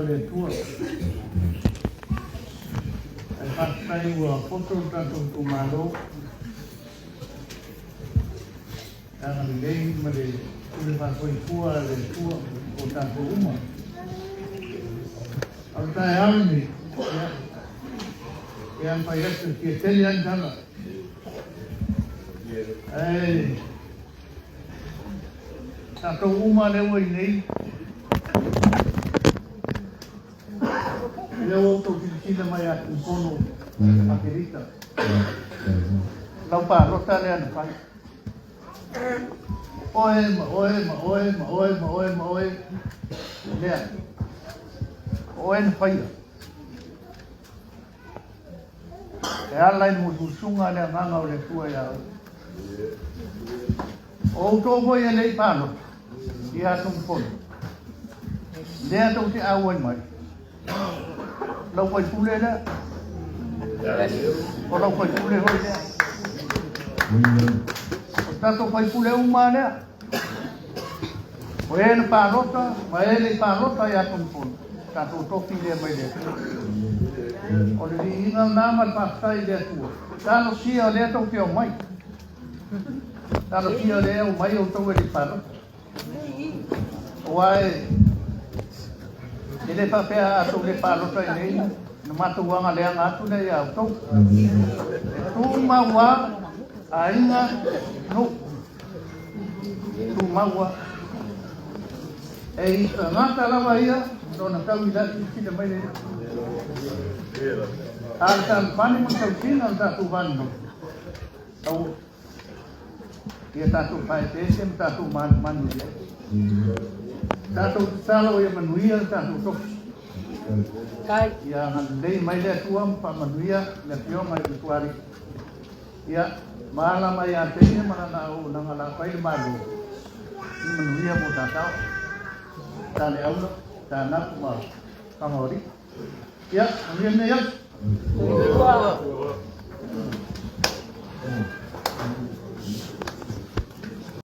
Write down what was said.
le tua. Ai patai ua poto tato tu malo. Tanga ni lei ma le ule pakoi tua le tua o tato uma. Au tae auni. E an pai atu ki e teli an tanga. Ei. Tato uma le ua i nei. Leo to kila mai a kono akerita. Lau pa rota le an pai. Oe. Lea. Oe na pai. E ala i mutusunga le nganga o le tua ia. O to boi e lei pano. I atum kono. Lea to te awan mai. Lau pai pule la. O lau pai pule hoi la. O tato pai pule uma la. O e na pālota, ma e le pālota ia kumpun. Tato toki le mai le. O le li inga nama pastai le tua. Tano sia le tau te o mai. Tano sia le o mai o tau e le pālota. O ai. Ele papea atu le palota i nei, na matuanga lea ngatu nei au tau. Tu maua a inga no. Tu maua. E i ngata lava ia, dona tau i lati kina mai nei. Altan pani mo tau kina tatu vanu. Tau. Ia tatu paetesem, tatu manu ia. Tato talo ia manuia tato tok. Kai ia ngandei mai le tuam pa manuia le pio mai tuari. Ia mala mai atene mana na o na ngala pai malu. Manuia mo tatao. Tale aulo tana ma kamori. Ia, manuia ne ia.